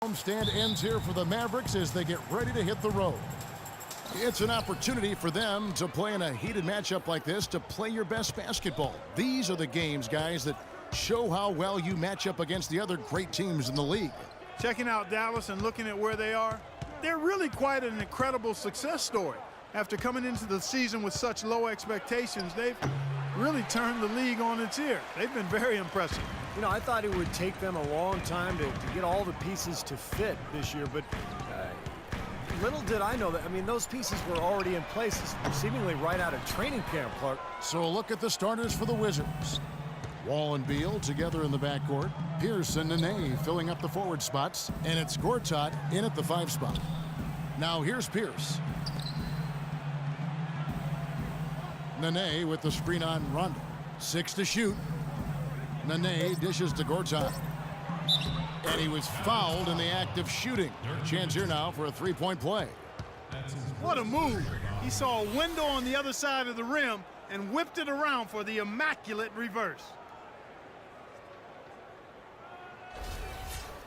homestand ends here for the Mavericks as they get ready to hit the road. It's an opportunity for them to play in a heated matchup like this, to play your best basketball. These are the games, guys, that show how well you match up against the other great teams in the league. Checking out Dallas and looking at where they are, they're really quite an incredible success story. After coming into the season with such low expectations, they've really turned the league on its ear. They've been very impressive. You know, I thought it would take them a long time to get all the pieces to fit this year, but little did I know that. I mean, those pieces were already in place seemingly right out of training camp, Clark. So a look at the starters for the Wizards. Wall and Beal together in the backcourt. Pierce and Nene filling up the forward spots. And it's Gortat in at the 5 spot. Now here's Pierce. Nene with the screen on Rondo. 6 to shoot. Nene dishes to Gortat. And he was fouled in the act of shooting. Chance here now for a 3-point play. What a move. He saw a window on the other side of the rim and whipped it around for the immaculate reverse.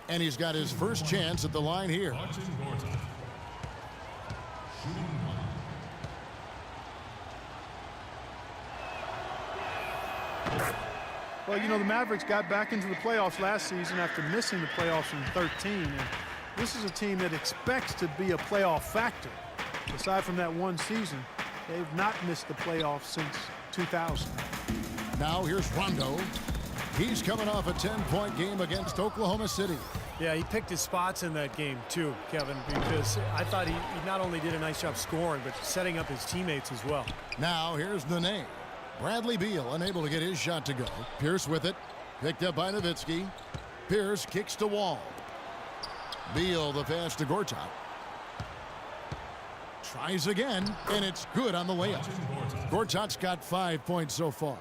And he's got his first chance at the line here. Well, you know, the Mavericks got back into the playoffs last season after missing the playoffs in 13. And this is a team that expects to be a playoff factor. Aside from that one season, they've not missed the playoffs since 2000. Now here's Rondo. He's coming off a 10-point game against Oklahoma City. Yeah, he picked his spots in that game too, Kevin, because I thought he not only did a nice job scoring, but setting up his teammates as well. Now here's Nene. Bradley Beal unable to get his shot to go. Pierce with it. Picked up by Nowitzki. Pierce kicks to Wall. Beal the pass to Gortat. Tries again, and it's good on the layup. Gortat's got 5 points so far.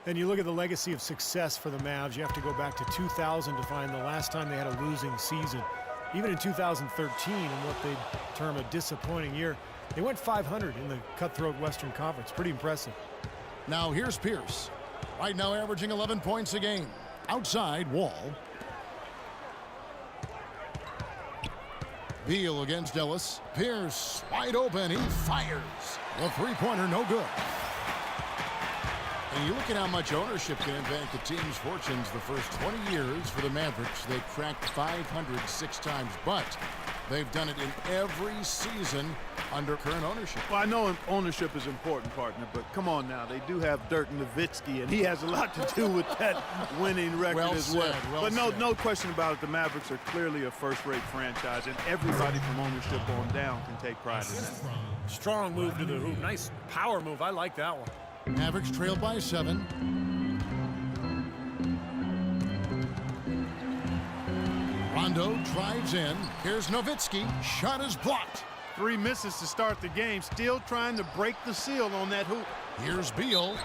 And you look at the legacy of success for the Mavs. You have to go back to 2000 to find the last time they had a losing season. Even in 2013, in what they term a disappointing year, they went 500 in the cutthroat Western Conference. Pretty impressive. Now here's Pierce. Right now averaging 11 points a game. Outside, Wall. Beal against Ellis. Pierce wide open. He fires. The three-pointer no good. And you look at how much ownership can impact the team's fortunes. The first 20 years for the Mavericks, they cracked 500 6 times, but they've done it in every season under current ownership. Well, I know ownership is important, partner, but come on now. They do have Dirk Nowitzki, and he has a lot to do with that winning record as well. But no question about it. The Mavericks are clearly a first-rate franchise, and everybody from ownership on down can take pride in that. Strong move to the hoop. Nice power move. I like that one. Mavericks trail by 7. Rondo drives in. Here's Nowitzki. Shot is blocked. 3 misses to start the game. Still trying to break the seal on that hoop. Here's Beal.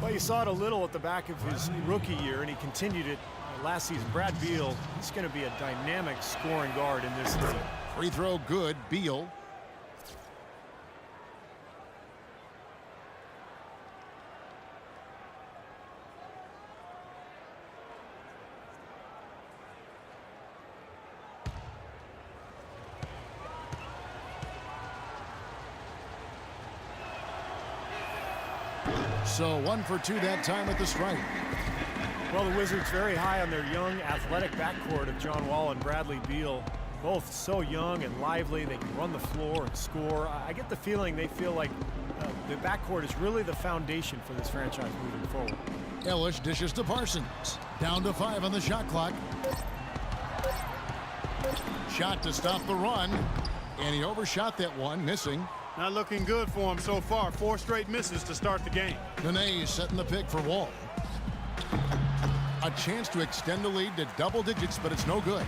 Well, you saw it a little at the back of his rookie year, and he continued it last season. Brad Beal, he's going to be a dynamic scoring guard in this league. Free throw good. Beal. So 1 for 2 that time at the stripe. Well, the Wizards very high on their young, athletic backcourt of John Wall and Bradley Beal. Both so young and lively. They can run the floor and score. I get the feeling they feel like the backcourt is really the foundation for this franchise moving forward. Ellis dishes to Parsons. Down to 5 on the shot clock. Shot to stop the run. And he overshot that one, missing. Not looking good for him so far. 4 straight misses to start the game. Nene setting the pick for Wall. A chance to extend the lead to double digits, but it's no good.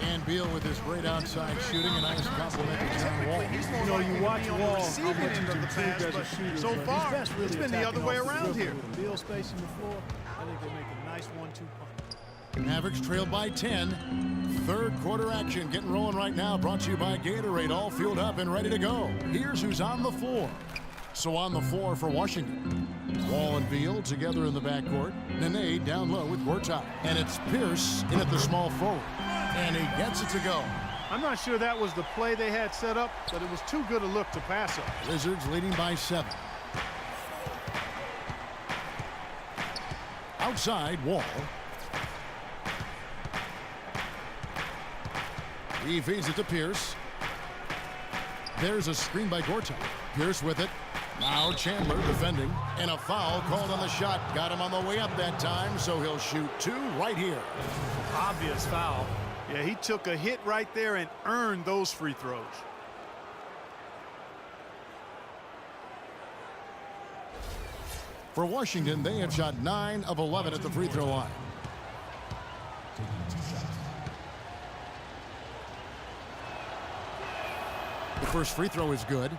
And Beal with his great outside shooting, a nice compliment to John Wall. You know, you watch Wall, how much he's improved as a shooter. So far, it's been the other way around here. Beal spacing the floor. I think they make a nice 1-2 punch. Mavericks trailed by 10. Third quarter action getting rolling right now. Brought to you by Gatorade. All fueled up and ready to go. Here's who's on the floor. So on the floor for Washington, Wall and Beal together in the backcourt. Nene down low with Gortat. And it's Pierce in at the small forward. And he gets it to go. I'm not sure that was the play they had set up, but it was too good a look to pass up. Wizards leading by 7. Outside, Wall. He feeds it to Pierce. There's a screen by Gortat. Pierce with it. Now Chandler defending. And a foul called on the shot. Got him on the way up that time, so he'll shoot 2 right here. Obvious foul. Yeah, he took a hit right there and earned those free throws. For Washington, they have shot 9 of 11 at the free throw line. The first free throw is good.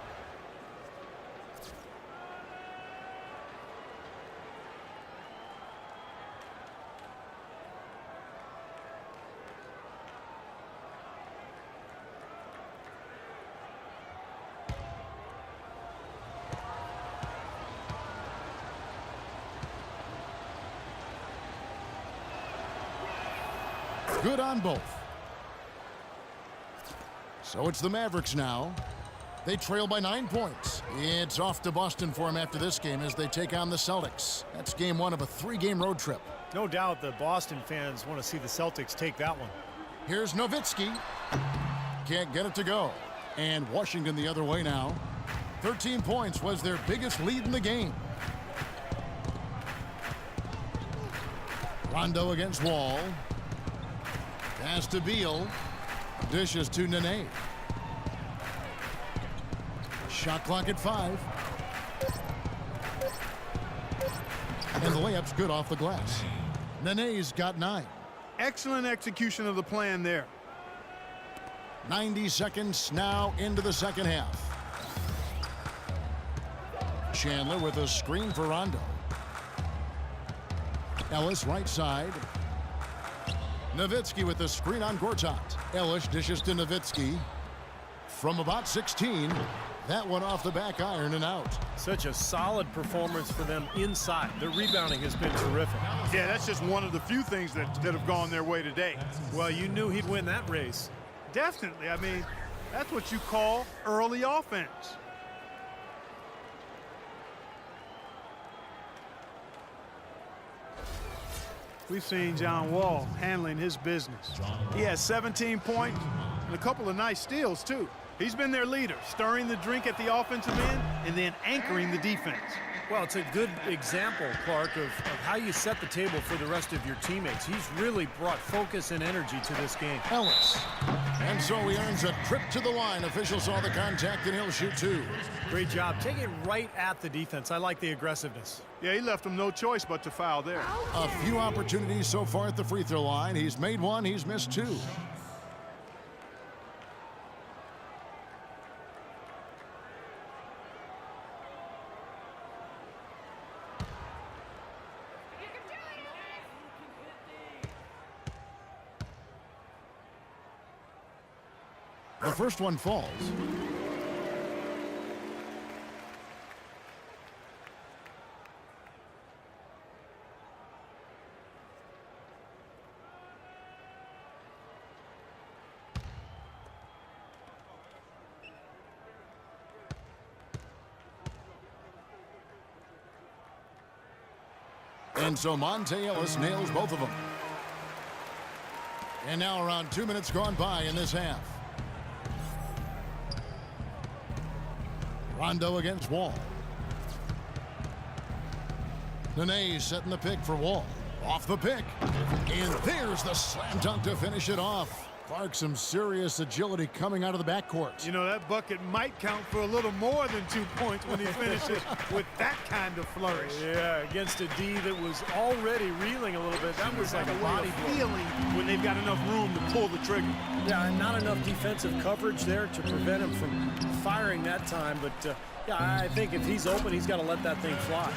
Good on both. So it's the Mavericks now. They trail by 9 points. It's off to Boston for them after this game as they take on the Celtics. That's game 1 of a 3-game road trip. No doubt the Boston fans want to see the Celtics take that one. Here's Nowitzki. Can't get it to go. And Washington the other way now. 13 points was their biggest lead in the game. Rondo against Wall. Pass to Beal. Dishes to Nene. Shot clock at 5. And the layup's good off the glass. Nene's got 9. Excellent execution of the plan there. 90 seconds now into the second half. Chandler with a screen for Rondo. Ellis right side. Nowitzki with the screen on Gortat. Ellis dishes to Nowitzki. From about 16, that one off the back iron and out. Such a solid performance for them inside. Their rebounding has been terrific. Yeah, that's just one of the few things that have gone their way today. Well, you knew he'd win that race. Definitely. I mean, that's what you call early offense. We've seen John Wall handling his business. He has 17 points and a couple of nice steals, too. He's been their leader, stirring the drink at the offensive end and then anchoring the defense. Well, it's a good example, Clark, of how you set the table for the rest of your teammates. He's really brought focus and energy to this game. Ellis. And so he earns a trip to the line. Official saw the contact and he'll shoot 2. Great job. Take it right at the defense. I like the aggressiveness. Yeah, he left him no choice but to foul there. A few opportunities so far at the free throw line. He's made 1, he's missed 2. The first one falls. And so Monte Ellis nails both of them. And now around 2 minutes gone by in this half. Rondo against Wall. Nene setting the pick for Wall. Off the pick. And there's the slam dunk to finish it off. Clark, some serious agility coming out of the backcourt. You know, that bucket might count for a little more than 2 points when he finishes with that kind of flourish. Yeah, against a D that was already reeling a little bit. That was like a body blow. Feeling when they've got enough room to pull the trigger. Yeah, and not enough defensive coverage there to prevent him from firing that time, but Yeah, I think if he's open, he's got to let that thing fly.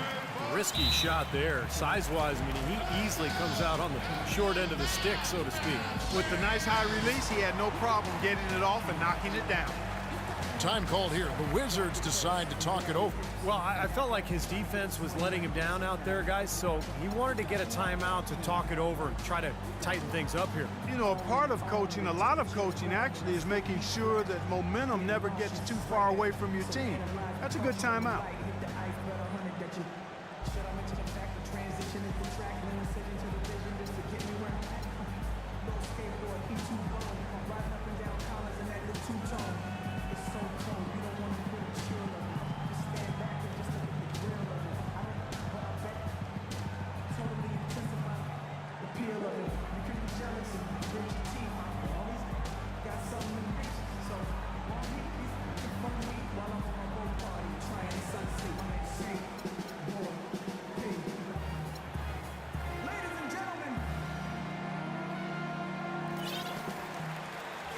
Risky shot there. Size-wise, I mean, he easily comes out on the short end of the stick, so to speak. With the nice high release, he had no problem getting it off and knocking it down. Time called here. The Wizards decide to talk it over. Well, I felt like his defense was letting him down out there, guys, so he wanted to get a timeout to talk it over and try to tighten things up here. You know, a part of coaching, a lot of coaching actually, is making sure that momentum never gets too far away from your team. That's a good timeout.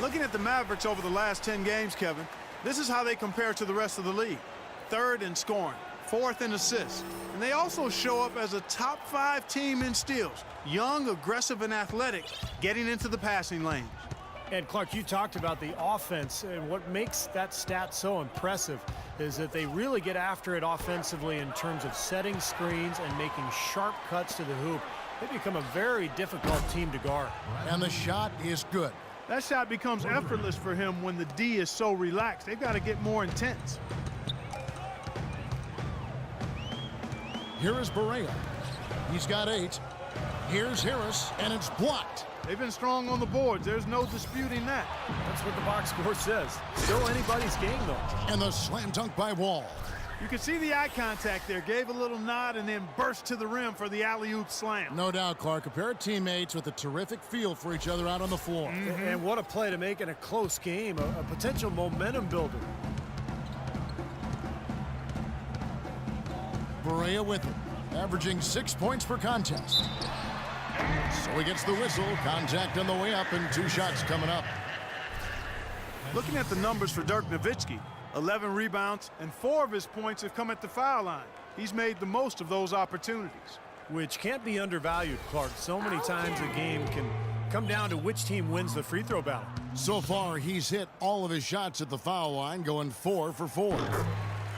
Looking at the Mavericks over the last 10 games, Kevin, this is how they compare to the rest of the league. 3rd in scoring, 4th in assists, and they also show up as a top 5 team in steals. Young, aggressive, and athletic, getting into the passing lanes. And Clark, you talked about the offense, and what makes that stat so impressive is that they really get after it offensively in terms of setting screens and making sharp cuts to the hoop. They become a very difficult team to guard. And the shot is good. That shot becomes effortless for him when the D is so relaxed. They've got to get more intense. Here is Barea. He's got 8. Here's Harris, and it's blocked. They've been strong on the boards. There's no disputing that. That's what the box score says. Still anybody's game, though. And the slam dunk by Wall. You can see the eye contact there. Gave a little nod and then burst to the rim for the alley-oop slam. No doubt, Clark. A pair of teammates with a terrific feel for each other out on the floor. And what a play to make in a close game. A potential momentum builder. Barea with it, averaging 6 points per contest. So he gets the whistle. Contact on the way up, and 2 shots coming up. Looking at the numbers for Dirk Nowitzki, 11 rebounds, and 4 of his points have come at the foul line. He's made the most of those opportunities. Which can't be undervalued, Clark. So many times a game can come down to which team wins the free throw battle. So far, he's hit all of his shots at the foul line, going 4 for 4.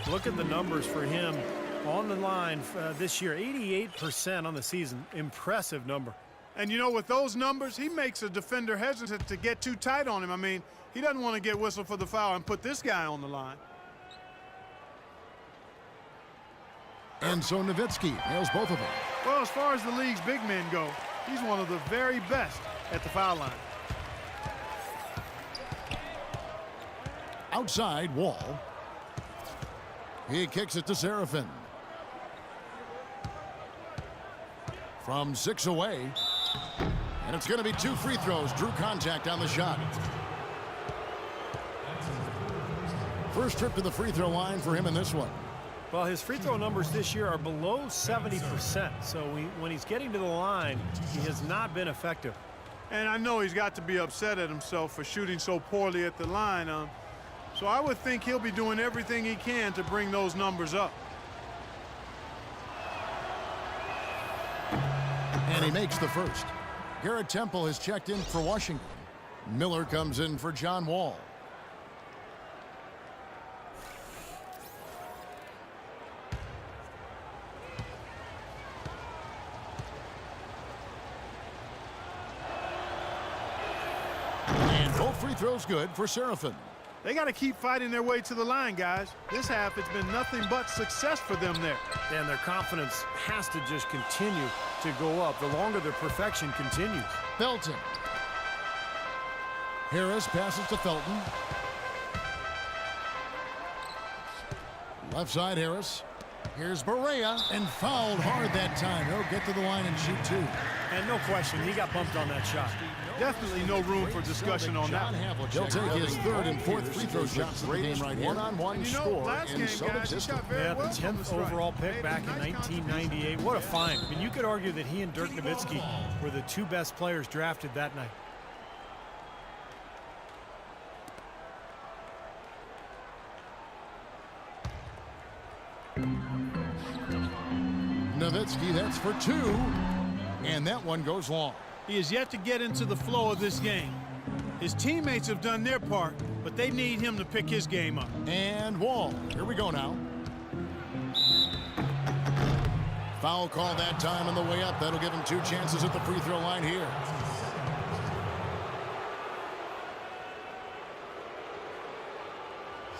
Look at the numbers for him on the line this year. 88% on the season. Impressive number. And you know, with those numbers, he makes a defender hesitant to get too tight on him. I mean, he doesn't want to get whistled for the foul and put this guy on the line. And so Nowitzki nails both of them. Well, as far as the league's big men go, he's one of the very best at the foul line. Outside, Wall. He kicks it to Seraphin. From 6 away. And it's going to be 2 free throws. Drew contact on the shot. First trip to the free throw line for him in this one. Well, his free throw numbers this year are below 70%. So when he's getting to the line, he has not been effective. And I know he's got to be upset at himself for shooting so poorly at the line. So I would think he'll be doing everything he can to bring those numbers up. And he makes the first. Garrett Temple has checked in for Washington. Miller comes in for John Wall. And both free throws good for Seraphin. They got to keep fighting their way to the line, guys. This half, it's been nothing but success for them there. And their confidence has to just continue to go up the longer their perfection continues. Felton. Harris passes to Felton. Left side, Harris. Here's Barea, and fouled hard that time. He'll get to the line and shoot 2. And no question, he got bumped on that shot. Definitely no room for discussion on that. He'll take his 3rd and 4th free throw shots of the game right here. One-on-one score in sub-existent. Yeah, the 10th overall pick back in 1998. What a find. I mean, you could argue that he and Dirk Nowitzki were the 2 best players drafted that night. Nowitzki, that's for 2. And that one goes long. He is yet to get into the flow of this game. His teammates have done their part, but they need him to pick his game up. And Wall. Here we go now. Foul call that time on the way up. That'll give him 2 chances at the free throw line here.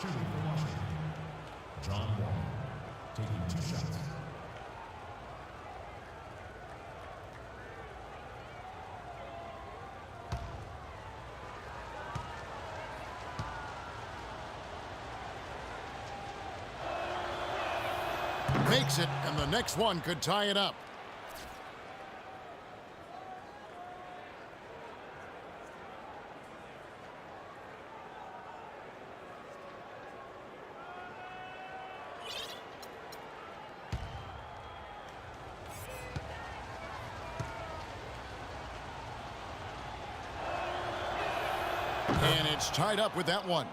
Shooting for Washington, John Wall, taking 2 shots. Makes it, and the next one could tie it up. And it's tied up with that one.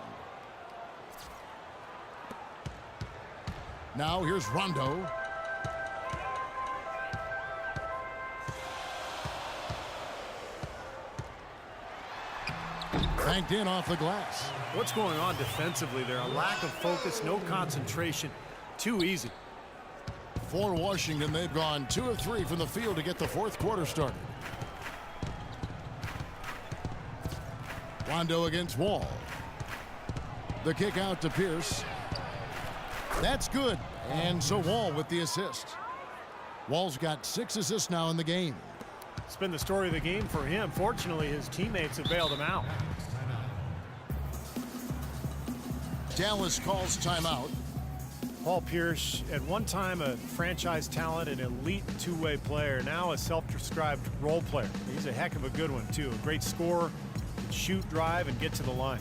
Now here's Rondo. Banked in off the glass. What's going on defensively there? A lack of focus, no concentration. Too easy. For Washington, they've gone 2 of 3 from the field to get the 4th quarter started. Rondo against Wall. The kick out to Pierce. That's good. And so Wall with the assist. Wall's got 6 assists now in the game. It's been the story of the game for him. Fortunately, his teammates have bailed him out. Dallas calls timeout. Paul Pierce, at one time a franchise talent, an elite two-way player, now a self-described role player. He's a heck of a good one, too. A great scorer, shoot, drive, and get to the line.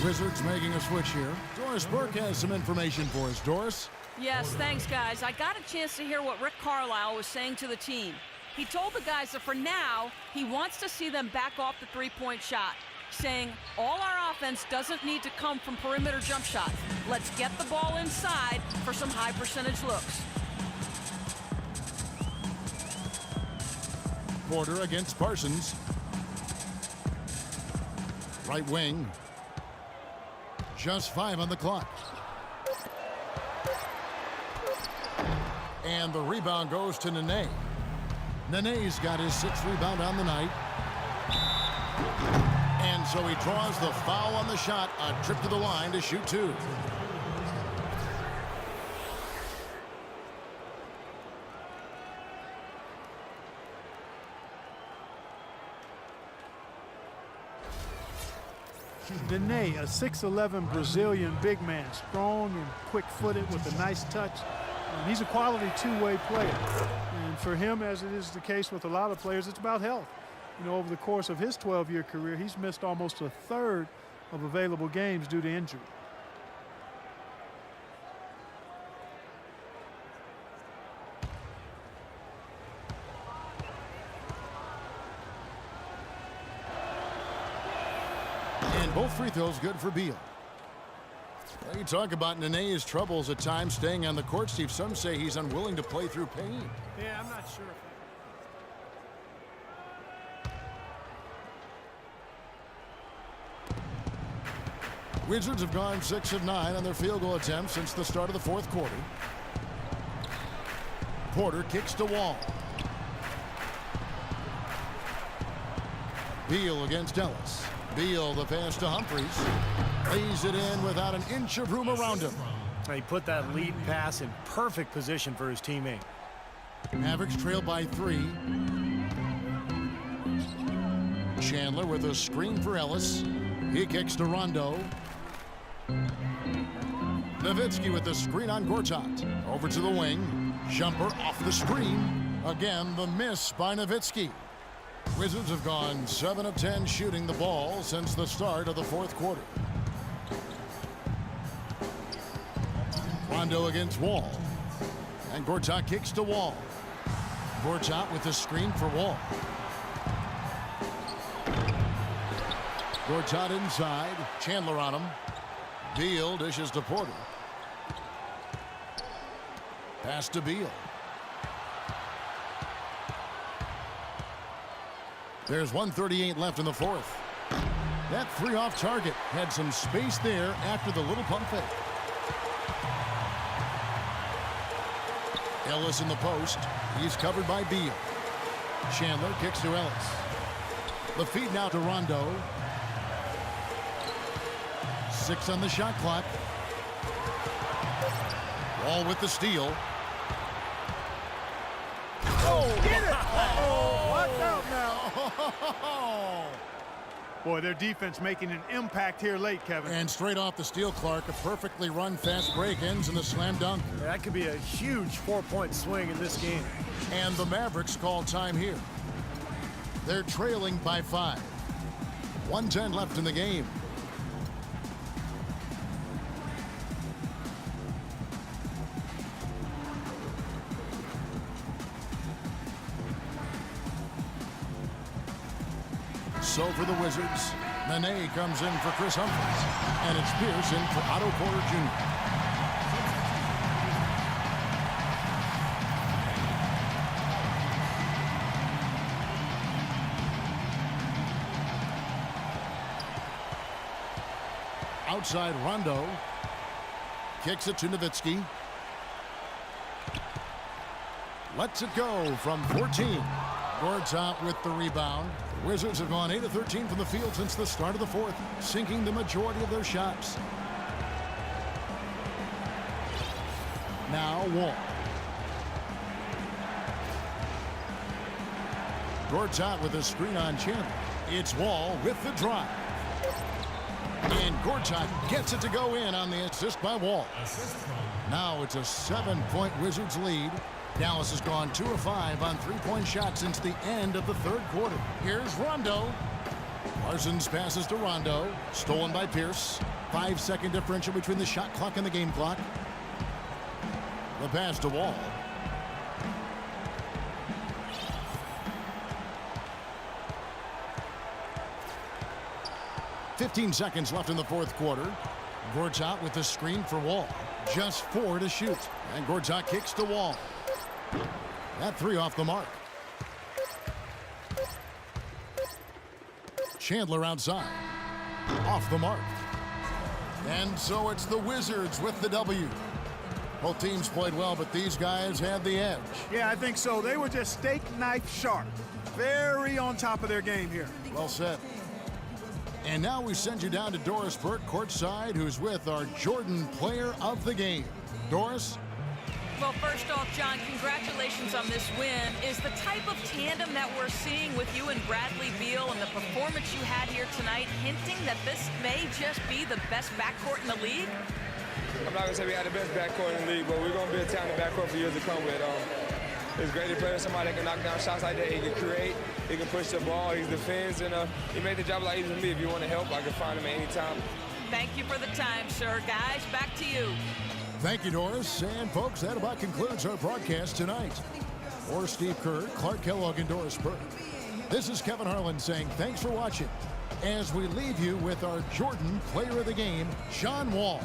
Wizards making a switch here. Doris Burke has some information for us. Doris? Yes, thanks, guys. I got a chance to hear what Rick Carlisle was saying to the team. He told the guys that for now, he wants to see them back off the three-point shot, saying all our offense doesn't need to come from perimeter jump shots. Let's get the ball inside for some high-percentage looks. Porter against Parsons. Right wing. Just 5 on the clock. And the rebound goes to Nene. Nene's got his 6th rebound on the night. And so he draws the foul on the shot. A trip to the line to shoot 2. Nene, a 6'11" Brazilian big man, strong and quick-footed with a nice touch. And he's a quality two-way player. And for him, as it is the case with a lot of players, it's about health. You know, over the course of his 12-year career, he's missed almost a third of available games due to injury. And both free throws good for Beal. Well, you talk about Nene's troubles at times staying on the court, Steve. Some say he's unwilling to play through pain. Yeah, I'm not sure. Wizards have gone 6 of 9 on their field goal attempts since the start of the 4th quarter. Porter kicks to Wall. Beal against Ellis. Beal the pass to Humphries. Lays it in without an inch of room around him. He put that lead pass in perfect position for his teammate. Mavericks trail by 3. Chandler with a screen for Ellis. He kicks to Rondo. Nowitzki with the screen on Gortat. Over to the wing. Jumper off the screen. Again, the miss by Nowitzki. Wizards have gone 7 of 10 shooting the ball since the start of the fourth quarter. Rondo against Wall. And Gortat kicks to Wall. Gortat with the screen for Wall. Gortat inside. Chandler on him. Beal dishes to Porter. Pass to Beal. There's 1:38 left in the fourth. That 3 off target had some space there after the little pump fake. Ellis in the post. He's covered by Beal. Chandler kicks to Ellis. The feed now to Rondo. 6 on the shot clock. Wall with the steal. Oh, get it! Oh, watch out now. Boy, their defense making an impact here late, Kevin. And straight off the steal, Clark, a perfectly run fast break ends in the slam dunk. That could be a huge 4-point swing in this game. And the Mavericks call time here. They're trailing by 5. 1:10 left in the game. So for the Wizards, Nene comes in for Chris Humphries, and it's Pierce in for Otto Porter Jr. Outside Rondo, kicks it to Nowitzki. Lets it go from 14. Gortat with the rebound. The Wizards have gone 8 of 13 from the field since the start of the fourth, sinking the majority of their shots. Now Wall. Gortat with a screen on Chandler. It's Wall with the drive. And Gortat gets it to go in on the assist by Wall. Now it's a 7-point Wizards lead. Dallas has gone 2 of 5 on 3-point shots since the end of the third quarter. Here's Rondo. Parsons passes to Rondo. Stolen by Pierce. 5-second differential between the shot clock and the game clock. The pass to Wall. .15 seconds left in the fourth quarter. Gortat with the screen for Wall. Just 4 to shoot. And Gortat kicks to Wall. That 3 off the mark. Chandler outside. Off the mark. And so it's the Wizards with the W. Both teams played well, but these guys had the edge. Yeah, I think so. They were just steak knife sharp. Very on top of their game here. Well said. And now we send you down to Doris Burke courtside, who's with our Jordan Player of the Game. Doris? Well, first off, John, congratulations on this win. Is the type of tandem that we're seeing with you and Bradley Beal and the performance you had here tonight hinting that this may just be the best backcourt in the league? I'm not going to say we had the best backcourt in the league, but we're going to be a talented backcourt for years to come with. It's great to play with somebody that can knock down shots like that. He can create, he can push the ball, he defends, and he made the job a lot easier for me. If you want to help, I can find him at any time. Thank you for the time, sir. Guys, back to you. Thank you, Doris. And, folks, that about concludes our broadcast tonight. For Steve Kerr, Clark Kellogg, and Doris Burke, this is Kevin Harlan saying thanks for watching as we leave you with our Jordan Player of the Game, John Wall.